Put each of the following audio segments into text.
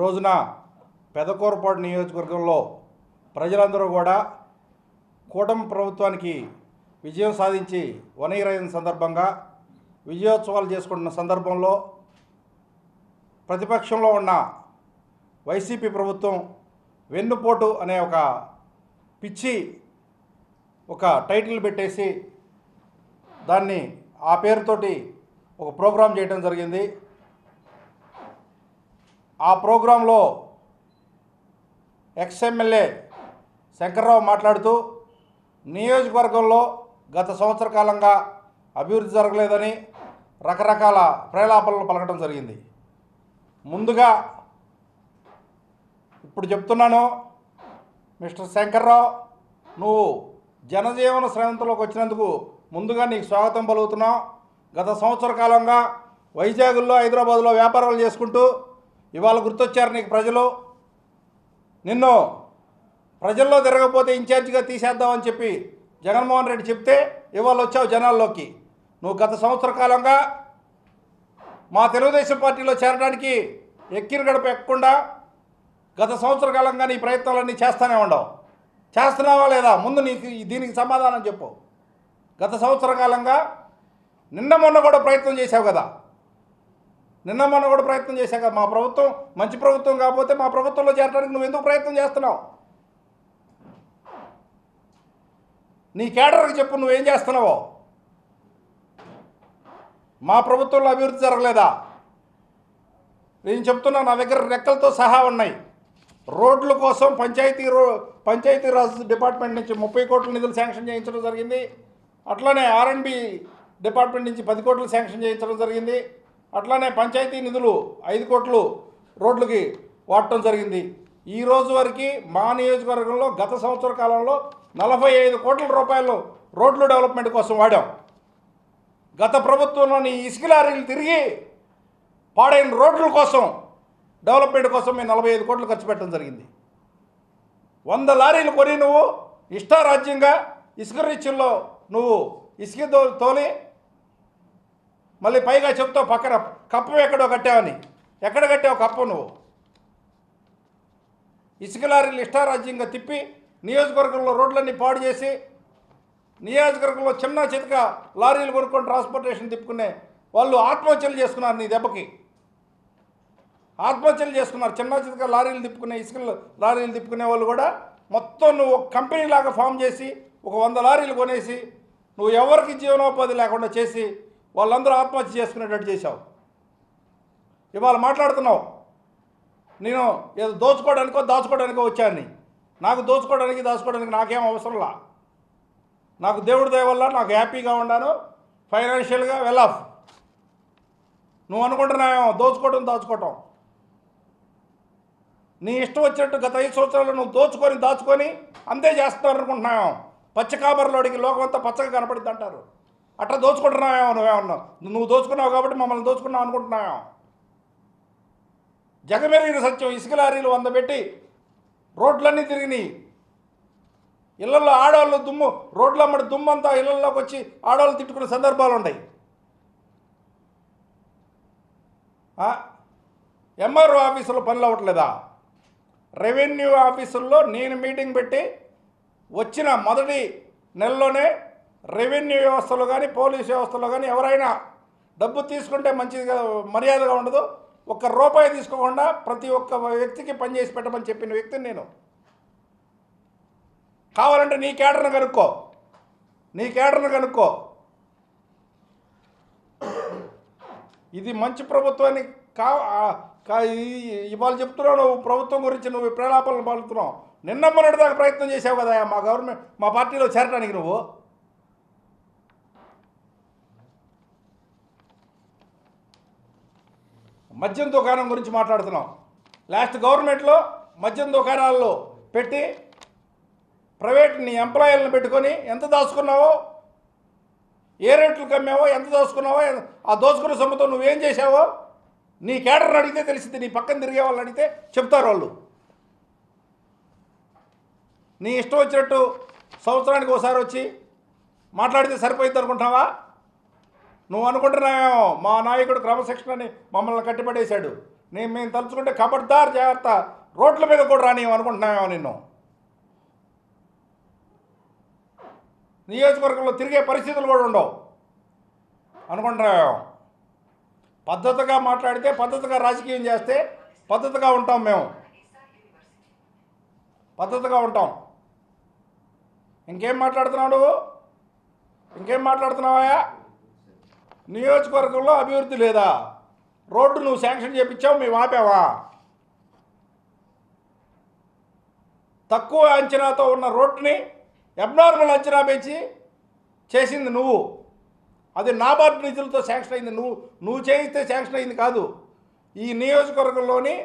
రోజున పెదకూరపాడు నియోజకవర్గంలో ప్రజలందరూ కూడా కూటమి ప్రభుత్వానికి విజయం సాధించి 1 ఇయర్ అయిన సందర్భంగా విజయోత్సవాలు చేసుకుంటున్న సందర్భంలో ప్రతిపక్షంలో ఉన్న వైసీపీ ప్రభుత్వం వెన్నుపోటు అనే ఒక పిచ్చి ఒక టైటిల్ పెట్టేసి దాన్ని ఆ పేరుతోటి ఒక ప్రోగ్రాం చేయడం జరిగింది. ఆ ప్రోగ్రాంలో ఎక్స్ఎమ్మెల్యే శంకర్రావు మాట్లాడుతూ నియోజకవర్గంలో గత సంవత్సర కాలంగా అభివృద్ధి జరగలేదని రకరకాల ప్రేలాపనలు పలకడం జరిగింది. ముందుగా ఇప్పుడు చెప్తున్నాను, మిస్టర్ శంకర్రావు, నువ్వు జనజీవన శ్రేణిలోకి వచ్చినందుకు ముందుగా నీకు స్వాగతం పలుకుతున్నాం. గత సంవత్సర కాలంగా వైజాగ్లో హైదరాబాద్లో వ్యాపారాలు చేసుకుంటూ ఇవాళ గుర్తొచ్చారు నీకు ప్రజలు. నిన్ను ప్రజల్లో తిరగకపోతే ఇన్ఛార్జిగా తీసేద్దామని చెప్పి జగన్మోహన్ రెడ్డి చెప్తే ఇవాళ వచ్చావు జనాల్లోకి. నువ్వు గత సంవత్సర కాలంగా మా తెలుగుదేశం పార్టీలో చేరడానికి ఎక్కిన గడప ఎక్కకుండా గత సంవత్సర కాలంగా నీ ప్రయత్నాలన్నీ చేస్తూనే ఉండవు. చేస్తున్నావా లేదా? ముందు నీకు దీనికి సమాధానం చెప్పు. గత సంవత్సర కాలంగా నిన్న మొన్న కూడా ప్రయత్నం చేశావు కదా, మా ప్రభుత్వం మంచి ప్రభుత్వం కాకపోతే మా ప్రభుత్వంలో చేరడానికి నువ్వు ఎందుకు ప్రయత్నం చేస్తున్నావు? నీ కేడర్కి చెప్పు, నువ్వేం చేస్తున్నావో. మా ప్రభుత్వంలో అభివృద్ధి జరగలేదా? నేను చెప్తున్నా, నా దగ్గర రెక్కలతో సహా ఉన్నాయి. రోడ్ల కోసం పంచాయతీరాజ్ డిపార్ట్మెంట్ నుంచి 30 కోట్ల నిధులు శాంక్షన్ చేయించడం జరిగింది. అట్లానే R&B డిపార్ట్మెంట్ నుంచి 10 కోట్లు శాంక్షన్ చేయించడం జరిగింది. అట్లానే పంచాయతీ నిధులు 5 కోట్లు రోడ్లకి వాడటం జరిగింది. ఈ రోజు వరకు మా నియోజకవర్గంలో గత సంవత్సర కాలంలో 45 కోట్ల రూపాయలు రోడ్లు డెవలప్మెంట్ కోసం వాడాం. గత ప్రభుత్వంలోని ఇసుక లారీలు తిరిగి పాడైన రోడ్ల కోసం డెవలప్మెంట్ కోసం మేము 45 కోట్లు ఖర్చు పెట్టడం జరిగింది. 100 లారీలు కొని నువ్వు ఇష్టారాజ్యంగా ఇసుక రీచ్ల్లో నువ్వు ఇసుక తోలి మళ్ళీ పైగా చెప్తావు పక్కన కప్పం ఎక్కడో కట్టావని. ఎక్కడ కట్టావు కప్పం? నువ్వు ఇసుక లారీలు ఇష్టారాజ్యంగా తిప్పి నియోజకవర్గంలో రోడ్లన్నీ పాడు చేసి నియోజకవర్గంలో చిన్న చితక లారీలు కొనుక్కొని ట్రాన్స్పోర్టేషన్ తిప్పుకునే వాళ్ళు ఆత్మహత్యలు చేసుకున్నారు. నీ దెబ్బకి ఆత్మహత్యలు చేసుకున్నారు. చిన్న చితక లారీలు తిప్పుకునే ఇసుక లారీలు తిప్పుకునే వాళ్ళు కూడా మొత్తం నువ్వు ఒక కంపెనీ లాగా ఫామ్ చేసి ఒక 100 లారీలు కొనేసి నువ్వు ఎవరికి జీవనోపాధి లేకుండా చేసి వాళ్ళందరూ ఆత్మహత్య చేసుకునేటట్టు చేశావు. ఇవాళ మాట్లాడుతున్నావు నేను ఏదో దాచుకోవడానికో వచ్చాను. నాకు దాచుకోవడానికి నాకేం అవసరంలా. నాకు దేవుడి దయ వల్ల నాకు హ్యాపీగా ఉన్నాను, ఫైనాన్షియల్గా వెల్ ఆఫ్. నువ్వు అనుకుంటున్నావేమో దాచుకోవటం. నీ ఇష్టం వచ్చినట్టు గత 5 సంవత్సరాలు నువ్వు దాచుకొని అంతే చేస్తున్నారు అనుకుంటున్నావేమో. పచ్చకాబర్లోడికి లోకం అంతా పచ్చగా కనపడుద్ది అంటారు. అట్లా దోచుకుంటున్నావేమో. నువ్వు దోచుకున్నావు కాబట్టి మమ్మల్ని దోచుకున్నావు అనుకుంటున్నావేమో. జగమెరిగిన సత్యం, ఇసుక లారీలు 100 పెట్టి రోడ్లన్నీ తిరిగినాయి. ఇళ్లలో ఆడవాళ్ళు దుమ్ము, రోడ్ల అమ్మడి దుమ్ము అంతా ఇళ్లలోకి వచ్చి ఆడవాళ్ళు తిట్టుకునే సందర్భాలు ఉన్నాయి. MRO ఆఫీసులో పనులు అవ్వట్లేదా? రెవెన్యూ ఆఫీసుల్లో నేను మీటింగ్ పెట్టి వచ్చిన మొదటి నెలలోనే రెవెన్యూ వ్యవస్థలో కానీ పోలీస్ వ్యవస్థలో కానీ ఎవరైనా డబ్బు తీసుకుంటే మంచిదిగా మర్యాదగా ఉండదు. ₹1 తీసుకోకుండా ప్రతి ఒక్క వ్యక్తికి పనిచేసి పెట్టమని చెప్పిన వ్యక్తిని నేను. కావాలంటే నీ కేడర్ను కనుక్కో. ఇది మంచి ప్రభుత్వాన్ని ఇవాళ చెప్తున్నావు. నువ్వు ప్రభుత్వం గురించి నువ్వు ప్రేలాపనలు పలుకుతున్నావు. నిన్న మొన్నటి దాకా ప్రయత్నం చేసావు కదా మా పార్టీలో చేరడానికి. నువ్వు మద్యం దుకాణం గురించి మాట్లాడుతున్నావు. లాస్ట్ గవర్నమెంట్లో మద్యం దుకాణాల్లో పెట్టి ప్రైవేట్ నీ ఎంప్లాయీలను పెట్టుకొని ఎంత దాచుకున్నావో, ఏ రేట్లకు అమ్మావో, ఎంత దాచుకున్నావో, ఆ దోచుకున్న సొమ్ముతో నువ్వేం చేసావో నీ కేడర్ని అడిగితే తెలిసింది. నీ పక్కన తిరిగే వాళ్ళని అడిగితే చెప్తారు వాళ్ళు. నీ ఇష్టం వచ్చినట్టు సంవత్సరానికి ఒకసారి వచ్చి మాట్లాడితే సరిపోయింది అనుకుంటున్నావా? నువ్వు అనుకుంటున్నావేమో మా నాయకుడు క్రమశిక్షణని మమ్మల్ని కట్టిపడేశాడు. మేము తలుచుకుంటే ఖబర్దార్ జాగ్రత్త, రోడ్ల మీద కూడా రానివ్వం అనుకుంటున్నామేమో నిన్ను. నియోజకవర్గంలో తిరిగే పరిస్థితులు కూడా ఉండవు అనుకుంటున్నామేమో. పద్ధతిగా మాట్లాడితే, పద్ధతిగా రాజకీయం చేస్తే పద్ధతిగా ఉంటాం, మేము పద్ధతిగా ఉంటాం. ఇంకేం మాట్లాడుతున్నావు నువ్వు? ఇంకేం మాట్లాడుతున్నావా? నియోజకవర్గంలో అభివృద్ధి లేదా? రోడ్డు నువ్వు శాంక్షన్ చేయించావు, మేము ఆపావా? తక్కువ అంచనాతో ఉన్న రోడ్డుని అబ్నార్మల్ అంచనా పెంచి చేసింది నువ్వు. అది నాబార్డు నిధులతో శాంక్షన్ అయింది. నువ్వు చేయిస్తే శాంక్షన్ అయింది కాదు. ఈ నియోజకవర్గంలోని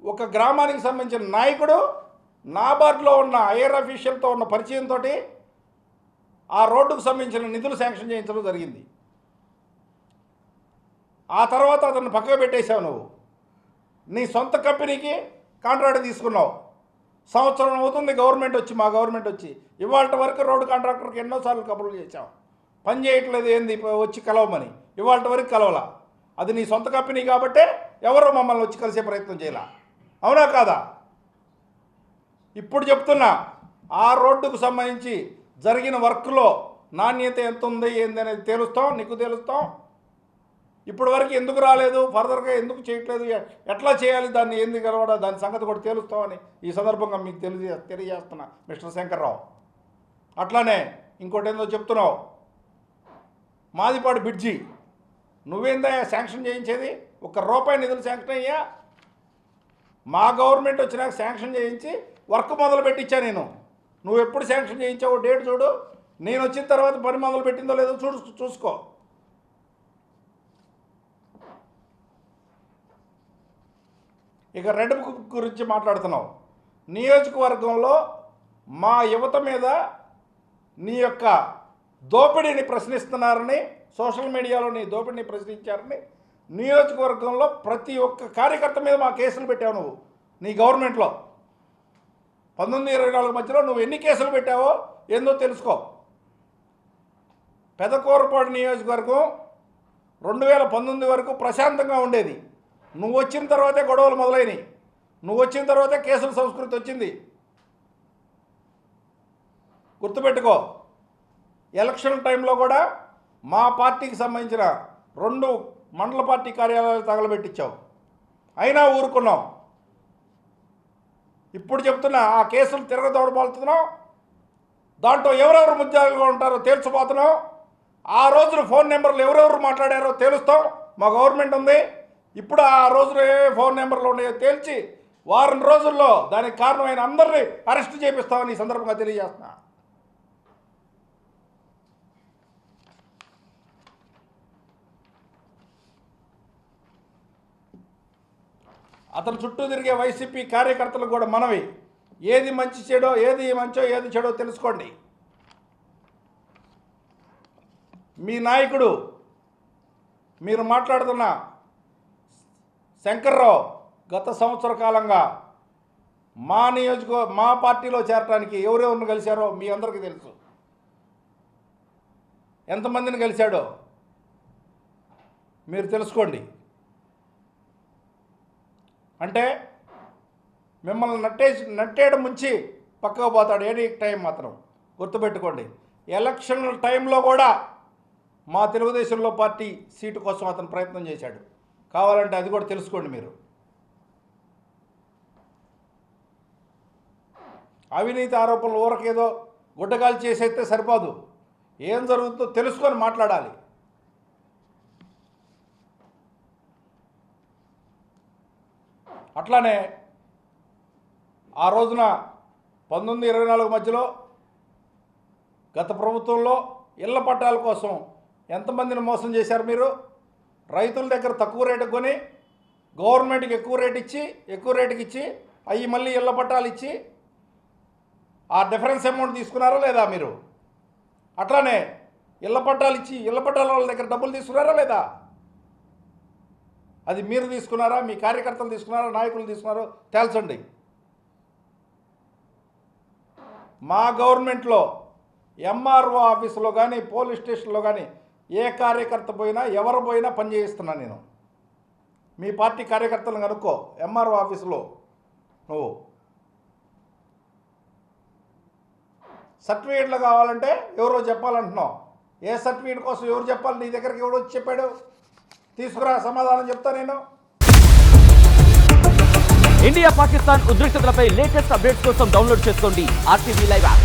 ఒక గ్రామానికి సంబంధించిన నాయకుడు నాబార్డులో ఉన్న ఐఆర్ అఫీషియల్తో ఉన్న పరిచయంతో ఆ రోడ్డుకు సంబంధించిన నిధులు శాంక్షన్ చేయించడం జరిగింది. ఆ తర్వాత అతన్ని పక్కకు పెట్టేశావు. నువ్వు నీ సొంత కంపెనీకి కాంట్రాక్ట్ తీసుకున్నావు. సంవత్సరం అవుతుంది గవర్నమెంట్ వచ్చి, మా గవర్నమెంట్ వచ్చి. ఇవాళ వరకు రోడ్డు కాంట్రాక్టర్కి ఎన్నోసార్లు కబుర్లు చేశాం, పని చేయట్లేదు ఏంది వచ్చి కలవమని. ఇవాళ వరకు కలవలా. అది నీ సొంత కంపెనీ కాబట్టే ఎవరో మమ్మల్ని వచ్చి కలిసే ప్రయత్నం చేయాల. అవునా కాదా? ఇప్పుడు చెప్తున్నా, ఆ రోడ్డుకు సంబంధించి జరిగిన వర్క్లో నాణ్యత ఎంత ఉంది ఏంది అనేది తేలుస్తాం, నీకు తెలుస్తాం. ఇప్పటి వరకు ఎందుకు రాలేదు, ఫర్దర్గా ఎందుకు చేయట్లేదు, ఎట్లా చేయాలి, దాన్ని ఏంది కలవడా, దాని సంగతి కూడా తేలుస్తామని ఈ సందర్భంగా మీకు తెలియజేస్తున్నా మిస్టర్ శంకర్రావు. అట్లానే ఇంకోటి ఏందో చెప్తున్నావు, మాదిపాడు బ్రిడ్జి నువ్వేందయ్యా శాంక్షన్ చేయించేది? ₹1 నిధులు శాంక్షన్ అయ్యా? మా గవర్నమెంట్ వచ్చినాక శాంక్షన్ చేయించి వర్క్ మొదలు పెట్టించా నేను. నువ్వు ఎప్పుడు శాంక్షన్ చేయించావో డేట్ చూడు. నేను వచ్చిన తర్వాత పని మొదలు పెట్టిందో లేదో చూసుకో. ఇక రెడ్ బుక్ గురించి మాట్లాడుతున్నావు. నియోజకవర్గంలో మా యువత మీద నీ యొక్క దోపిడీని ప్రశ్నిస్తున్నారని, సోషల్ మీడియాలో నీ దోపిడీని ప్రశ్నించారని నియోజకవర్గంలో ప్రతి ఒక్క కార్యకర్త మీద మా కేసులు పెట్టావు నువ్వు. నీ గవర్నమెంట్లో 19-24 మధ్యలో నువ్వు ఎన్ని కేసులు పెట్టావో ఏందో తెలుసుకో. పెదకూరపాడు నియోజకవర్గం 2019 వరకు ప్రశాంతంగా ఉండేది. నువ్వు వచ్చిన తర్వాతే గొడవలు మొదలైనవి. నువ్వు వచ్చిన తర్వాతే కేసుల సంస్కృతి వచ్చింది. గుర్తుపెట్టుకో. ఎలక్షన్ టైంలో కూడా మా పార్టీకి సంబంధించిన 2 మండల పార్టీ కార్యాలయాలు తగలబెట్టించావు, అయినా ఊరుకున్నావు. ఇప్పుడు చెప్తున్నా, ఆ కేసులు తిరగదోడబోతున్నావు. దాంట్లో ఎవరెవరు ముద్దాయిలుగా ఉంటారో తేల్చిపోతున్నావు. ఆ రోజున ఫోన్ నెంబర్లు ఎవరెవరు మాట్లాడారో తేలుస్తాం. మా గవర్నమెంట్ ఉంది. ఇప్పుడు ఆ రోజున ఏ ఫోన్ నెంబర్లు ఉన్నాయో తేల్చి వారం రోజుల్లో దానికి కారణమైన అందరినీ అరెస్ట్ చేపిస్తామని ఈ సందర్భంగా తెలియజేస్తున్నా. అతను చుట్టూ తిరిగే వైసీపీ కార్యకర్తలకు కూడా మనవి, ఏది మంచి చెడో, ఏది మంచో ఏది చెడో తెలుసుకోండి. మీ నాయకుడు, మీరు మాట్లాడుతున్న శంకర్రావు గత సంవత్సర కాలంగా మా పార్టీలో చేరడానికి ఎవరెవరిని కలిశారో మీ అందరికీ తెలుసు. ఎంతమందిని కలిశాడో మీరు తెలుసుకోండి. అంటే మిమ్మల్ని నట్టేయడం ముంచి పక్కకు పోతాడు ఏడీ టైం మాత్రం. గుర్తుపెట్టుకోండి. ఎలక్షన్ టైంలో కూడా మా తెలుగుదేశంలో పార్టీ సీటు కోసం అతను ప్రయత్నం చేశాడు. కావాలంటే అది కూడా తెలుసుకోండి మీరు. అవినీతి ఆరోపణలు ఊరకేదో గుడ్డగాలు చేసేస్తే సరిపోదు. ఏం జరుగుతుందో తెలుసుకొని మాట్లాడాలి. అట్లానే ఆ రోజున 19-24 మధ్యలో గత ప్రభుత్వంలో ఇళ్ల పట్టాల కోసం ఎంతమందిని మోసం చేశారు మీరు? రైతుల దగ్గర తక్కువ రేటుకు కొని గవర్నమెంట్కి ఎక్కువ రేటుకి ఇచ్చి అవి మళ్ళీ ఇళ్ల పట్టాలు ఇచ్చి ఆ డిఫరెన్స్ అమౌంట్ తీసుకున్నారా లేదా మీరు? అట్లానే ఇళ్ల పట్టాలు ఇచ్చి ఇళ్ల పట్టాల వాళ్ళ దగ్గర డబ్బులు తీసుకున్నారా లేదా? అది మీరు తీసుకున్నారా, మీ కార్యకర్తలు తీసుకున్నారా, నాయకులు తీసుకున్నారో తేల్చండి. మా గవర్నమెంట్లో ఎంఆర్ఓ ఆఫీసులో కానీ పోలీస్ స్టేషన్లో కానీ ఏ కార్యకర్త పోయినా ఎవరు పోయినా పని చేయిస్తున్నాను నేను. మీ పార్టీ కార్యకర్తలను కనుక్కో ఎంఆర్ఓ ఆఫీసులో నువ్వు సర్టిఫికేట్లు కావాలంటే ఎవరో చెప్పాలంటున్నావు. ఏ సర్టిఫికేట్ కోసం ఎవరు చెప్పాలి? నీ దగ్గరికి ఎవరు వచ్చి చెప్పాడు? తీసుకురా, సమాధానం చెప్తా నేను. ఇండియా పాకిస్తాన్ ఉద్రిక్తతలపై లేటెస్ట్ అప్డేట్స్ కోసం డౌన్లోడ్ చేసుకోండి RTV లైవ్ యాప్.